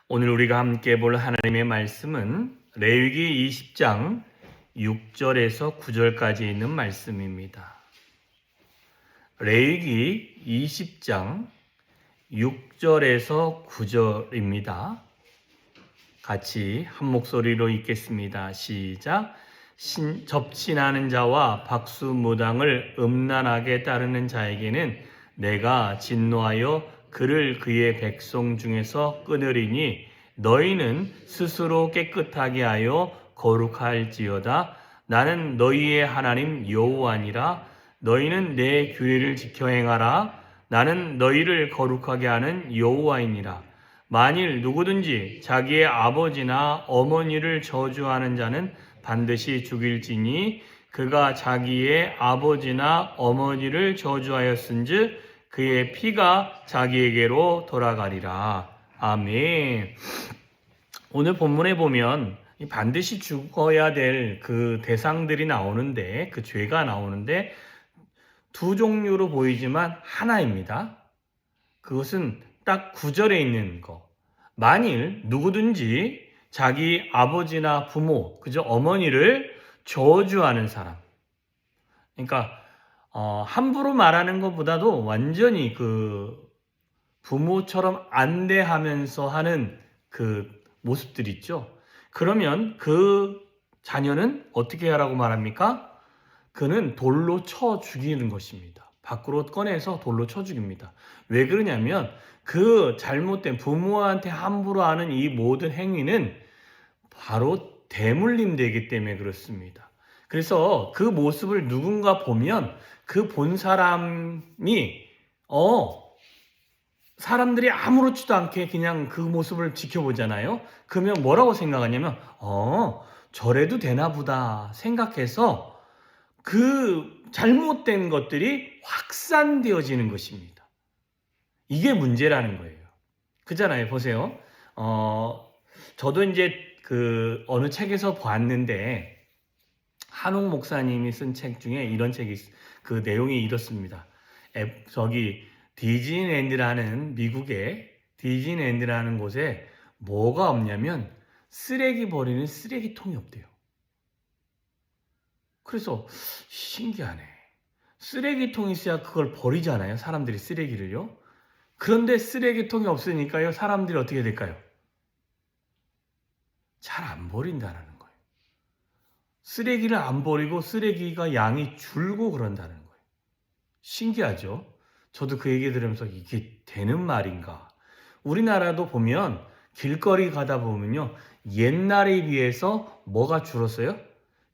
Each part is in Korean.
오늘 우리가 함께 볼 하나님의 말씀은 레위기 20장 6절에서 9절까지 있는 말씀입니다. 레위기 20장 6절에서 9절입니다. 같이 한 목소리로 읽겠습니다. 시작. 접신하는 자와 박수무당을 음란하게 따르는 자에게는 내가 진노하여 그를 그의 백성 중에서 끊으리니 너희는 스스로 깨끗하게 하여 거룩할지어다. 나는 너희의 하나님 여호와니라. 너희는 내 규례를 지켜 행하라. 나는 너희를 거룩하게 하는 여호와이니라. 만일 누구든지 자기의 아버지나 어머니를 저주하는 자는 반드시 죽일지니 그가 자기의 아버지나 어머니를 저주하였은즉 그의 피가 자기에게로 돌아가리라. 아멘. 오늘 본문에 보면 반드시 죽어야 될 그 대상들이 나오는데, 그 죄가 나오는데 두 종류로 보이지만 하나입니다. 그것은 딱 9절에 있는 거. 만일 누구든지 자기 아버지나 부모, 그저 어머니를 저주하는 사람. 그러니까 함부로 말하는 것보다도 완전히 그 부모처럼 안대하면서 하는 그 모습들 있죠. 그러면 그 자녀는 어떻게 하라고 말합니까? 그는 돌로 쳐 죽이는 것입니다. 밖으로 꺼내서 돌로 쳐 죽입니다. 왜 그러냐면 그 잘못된 부모한테 함부로 하는 이 모든 행위는 바로 대물림되기 때문에 그렇습니다. 그래서 그 모습을 누군가 보면 그 본 사람이 사람들이 아무렇지도 않게 그냥 그 모습을 지켜보잖아요. 그러면 뭐라고 생각하냐면 저래도 되나 보다 생각해서 그 잘못된 것들이 확산되어지는 것입니다. 이게 문제라는 거예요. 그잖아요. 보세요. 저도 이제 그 어느 책에서 봤는데 한옥 목사님이 쓴 책 중에 이런 책이 그 내용이 이렇습니다. 디즈니랜드라는 미국의 디즈니랜드라는 곳에 뭐가 없냐면 쓰레기 버리는 쓰레기통이 없대요. 그래서 신기하네. 쓰레기통이 있어야 그걸 버리잖아요. 사람들이 쓰레기를요. 그런데 쓰레기통이 없으니까요. 사람들이 어떻게 될까요? 잘 안 버린다는 거예요. 쓰레기를 안 버리고 쓰레기가 양이 줄고 그런다는 거예요. 신기하죠? 저도 그 얘기 들으면서 이게 되는 말인가? 우리나라도 보면 길거리 가다 보면요. 옛날에 비해서 뭐가 줄었어요?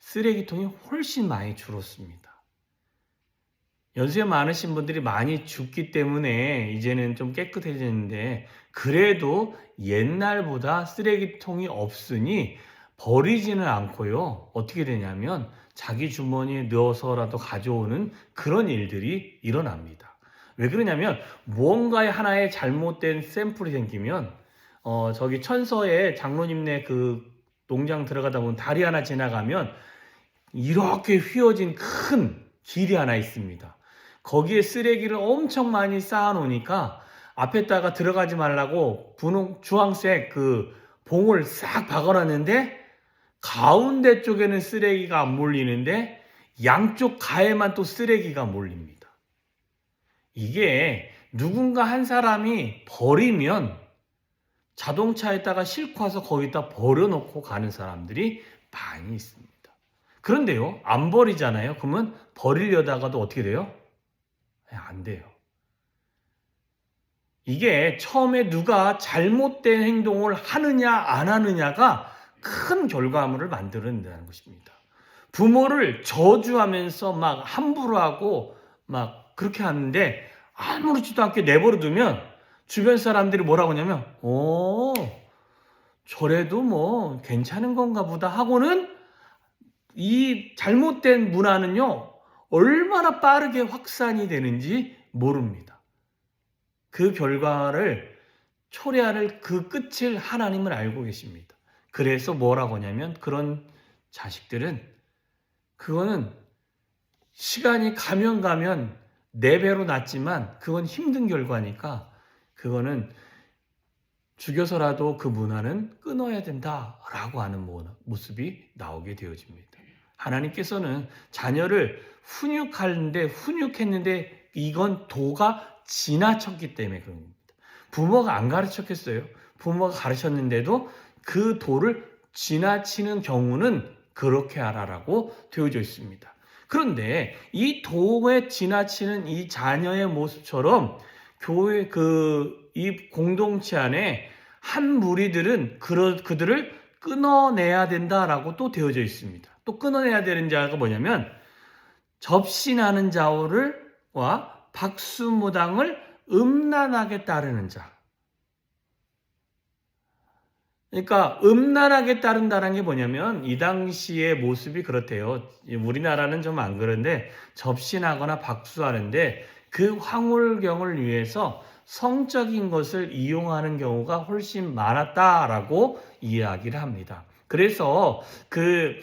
쓰레기통이 훨씬 많이 줄었습니다. 연세 많으신 분들이 많이 죽기 때문에 이제는 좀 깨끗해졌는데 그래도 옛날보다 쓰레기통이 없으니 버리지는 않고요. 어떻게 되냐면 자기 주머니에 넣어서라도 가져오는 그런 일들이 일어납니다. 왜 그러냐면 무언가에 하나의 잘못된 샘플이 생기면 저기 천서에 장로님네 그 농장 들어가다 보면 다리 하나 지나가면 이렇게 휘어진 큰 길이 하나 있습니다. 거기에 쓰레기를 엄청 많이 쌓아 놓으니까 앞에다가 들어가지 말라고 분홍 주황색 그 봉을 싹 박아놨는데 가운데 쪽에는 쓰레기가 안 몰리는데 양쪽 가에만 또 쓰레기가 몰립니다. 이게 누군가 한 사람이 버리면 자동차에다가 싣고 와서 거기다 버려놓고 가는 사람들이 많이 있습니다. 그런데요, 안 버리잖아요. 그러면 버리려다가도 어떻게 돼요? 안 돼요. 이게 처음에 누가 잘못된 행동을 하느냐 안 하느냐가 큰 결과물을 만들어낸다는 것입니다. 부모를 저주하면서 막 함부로 하고 막 그렇게 하는데 아무렇지도 않게 내버려두면 주변 사람들이 뭐라고 하냐면 저래도 뭐 괜찮은 건가 보다 하고는 이 잘못된 문화는요 얼마나 빠르게 확산이 되는지 모릅니다. 그 결과를 초래할 그 끝을 하나님은 알고 계십니다. 그래서 뭐라고 하냐면 그런 자식들은 그거는 시간이 가면 4배로 낮지만 그건 힘든 결과니까 그거는 죽여서라도 그 문화는 끊어야 된다라고 하는 모습이 나오게 되어집니다. 하나님께서는 자녀를 훈육했는데 이건 도가 지나쳤기 때문에 그런 겁니다. 부모가 안 가르쳤겠어요? 부모가 가르쳤는데도 그 도를 지나치는 경우는 그렇게 하라라고 되어져 있습니다. 그런데 이 도에 지나치는 이 자녀의 모습처럼 교회 이 공동체 안에 한 무리들은 그들을 끊어내야 된다라고 또 되어져 있습니다. 또 끊어내야 되는 자가 뭐냐면 접신하는 자와 박수무당을 음란하게 따르는 자. 그러니까 음란하게 따른다는 게 뭐냐면 이 당시의 모습이 그렇대요. 우리나라는 좀 안 그런데 접신하거나 박수하는데 그 황홀경을 위해서 성적인 것을 이용하는 경우가 훨씬 많았다라고 이야기를 합니다. 그래서 그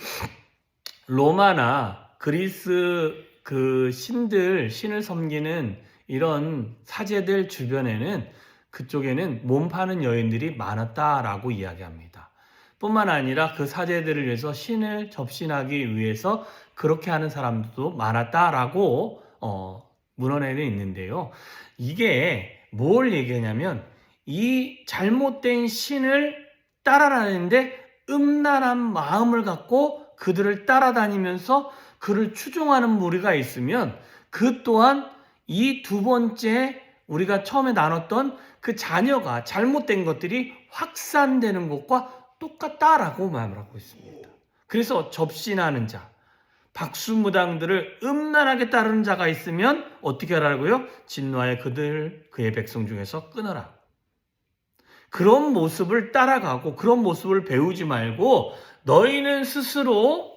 로마나 그리스 그 신을 섬기는 이런 사제들 주변에는 그쪽에는 몸 파는 여인들이 많았다라고 이야기합니다. 뿐만 아니라 그 사제들을 위해서 신을 접신하기 위해서 그렇게 하는 사람들도 많았다라고 문헌에는 있는데요. 이게 뭘 얘기하냐면 이 잘못된 신을 따라다니는데 음란한 마음을 갖고 그들을 따라다니면서 그를 추종하는 무리가 있으면 그 또한 이 두 번째 우리가 처음에 나눴던 그 자녀가 잘못된 것들이 확산되는 것과 똑같다라고 말을 하고 있습니다. 그래서 접신하는 자, 박수무당들을 음란하게 따르는 자가 있으면 어떻게 하라고요? 진노하여 그의 백성 중에서 끊어라. 그런 모습을 따라가고 그런 모습을 배우지 말고 너희는 스스로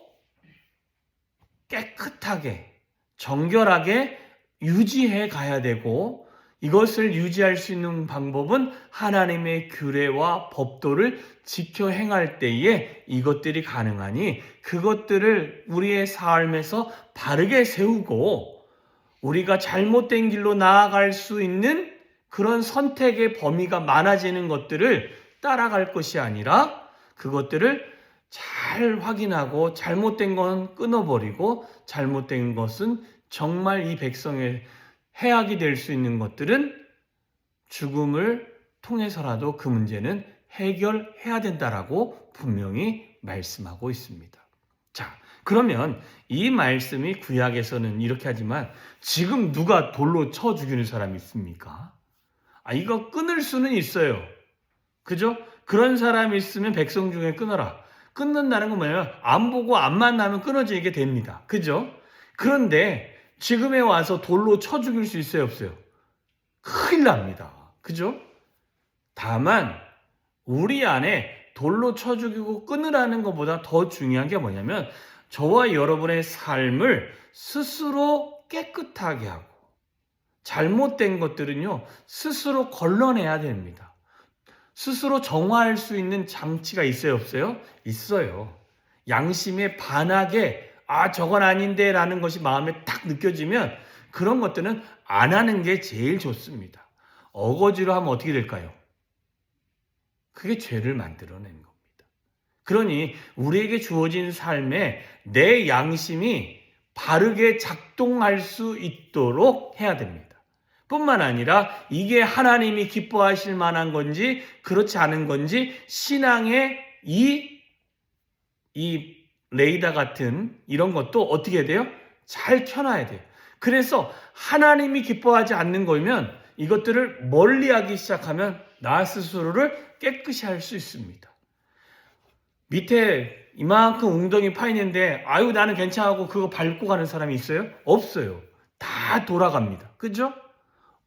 깨끗하게 정결하게 유지해 가야 되고 이것을 유지할 수 있는 방법은 하나님의 규례와 법도를 지켜 행할 때에 이것들이 가능하니 그것들을 우리의 삶에서 바르게 세우고 우리가 잘못된 길로 나아갈 수 있는 그런 선택의 범위가 많아지는 것들을 따라갈 것이 아니라 그것들을 잘 확인하고 잘못된 건 끊어버리고 잘못된 것은 정말 이 백성의 해악이 될 수 있는 것들은 죽음을 통해서라도 그 문제는 해결해야 된다라고 분명히 말씀하고 있습니다. 자, 그러면 이 말씀이 구약에서는 이렇게 하지만 지금 누가 돌로 쳐 죽이는 사람이 있습니까? 이거 끊을 수는 있어요. 그죠? 그런 사람이 있으면 백성 중에 끊어라. 끊는다는 건 뭐냐면 안 보고 안 만나면 끊어지게 됩니다. 그죠? 그런데 지금에 와서 돌로 쳐 죽일 수 있어요, 없어요? 큰일 납니다. 그죠? 다만 우리 안에 돌로 쳐 죽이고 끊으라는 것보다 더 중요한 게 뭐냐면 저와 여러분의 삶을 스스로 깨끗하게 하고 잘못된 것들은요 스스로 걸러내야 됩니다. 스스로 정화할 수 있는 장치가 있어요, 없어요? 있어요. 양심에 반하게 저건 아닌데 라는 것이 마음에 딱 느껴지면 그런 것들은 안 하는 게 제일 좋습니다. 어거지로 하면 어떻게 될까요? 그게 죄를 만들어내는 겁니다. 그러니 우리에게 주어진 삶에 내 양심이 바르게 작동할 수 있도록 해야 됩니다. 뿐만 아니라 이게 하나님이 기뻐하실 만한 건지 그렇지 않은 건지 신앙의 이 레이더 같은 이런 것도 어떻게 해야 돼요? 잘 켜놔야 돼요. 그래서 하나님이 기뻐하지 않는 거면 이것들을 멀리하기 시작하면 나 스스로를 깨끗이 할 수 있습니다. 밑에 이만큼 웅덩이 파 있는데 나는 괜찮아하고 그거 밟고 가는 사람이 있어요? 없어요. 다 돌아갑니다. 그죠?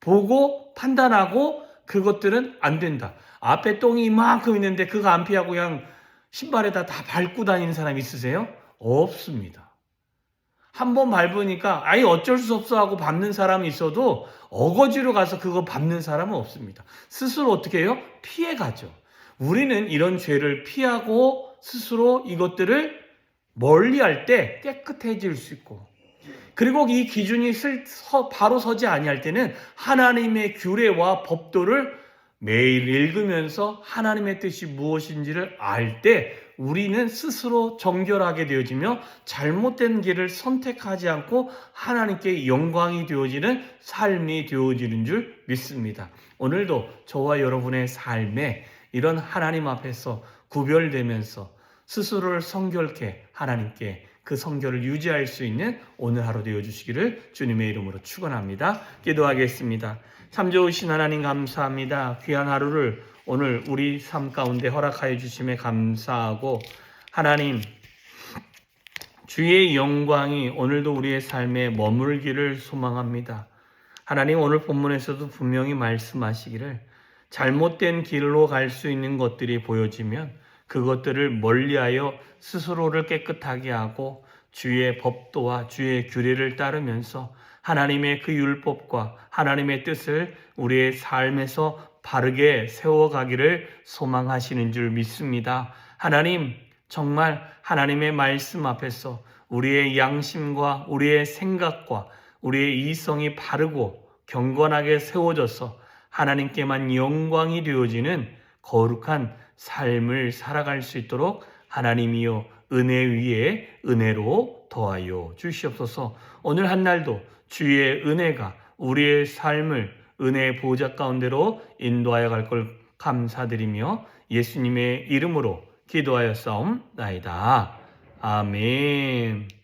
보고 판단하고 그것들은 안 된다. 앞에 똥이 이만큼 있는데 그거 안 피하고 그냥 신발에다 다 밟고 다니는 사람 있으세요? 없습니다. 한번 밟으니까 어쩔 수 없어 하고 밟는 사람이 있어도 어거지로 가서 그거 밟는 사람은 없습니다. 스스로 어떻게 해요? 피해가죠. 우리는 이런 죄를 피하고 스스로 이것들을 멀리할 때 깨끗해질 수 있고 그리고 이 기준이 바로 서지 아니할 때는 하나님의 규례와 법도를 매일 읽으면서 하나님의 뜻이 무엇인지를 알 때 우리는 스스로 정결하게 되어지며 잘못된 길을 선택하지 않고 하나님께 영광이 되어지는 삶이 되어지는 줄 믿습니다. 오늘도 저와 여러분의 삶에 이런 하나님 앞에서 구별되면서 스스로를 성결케 하나님께 그 성결을 유지할 수 있는 오늘 하루 되어주시기를 주님의 이름으로 축원합니다. 기도하겠습니다. 참 좋으신 하나님 감사합니다. 귀한 하루를 오늘 우리 삶 가운데 허락하여 주심에 감사하고 하나님 주의 영광이 오늘도 우리의 삶에 머물기를 소망합니다. 하나님 오늘 본문에서도 분명히 말씀하시기를 잘못된 길로 갈 수 있는 것들이 보여지면 그것들을 멀리하여 스스로를 깨끗하게 하고 주의 법도와 주의 규례를 따르면서 하나님의 그 율법과 하나님의 뜻을 우리의 삶에서 바르게 세워가기를 소망하시는 줄 믿습니다. 하나님 정말 하나님의 말씀 앞에서 우리의 양심과 우리의 생각과 우리의 이성이 바르고 경건하게 세워져서 하나님께만 영광이 되어지는 거룩한 삶을 살아갈 수 있도록 하나님이여 은혜 위에 은혜로 더하여 주시옵소서. 오늘 한 날도 주의 은혜가 우리의 삶을 은혜의 보좌 가운데로 인도하여 갈 걸 감사드리며 예수님의 이름으로 기도하였사옵나이다. 아멘.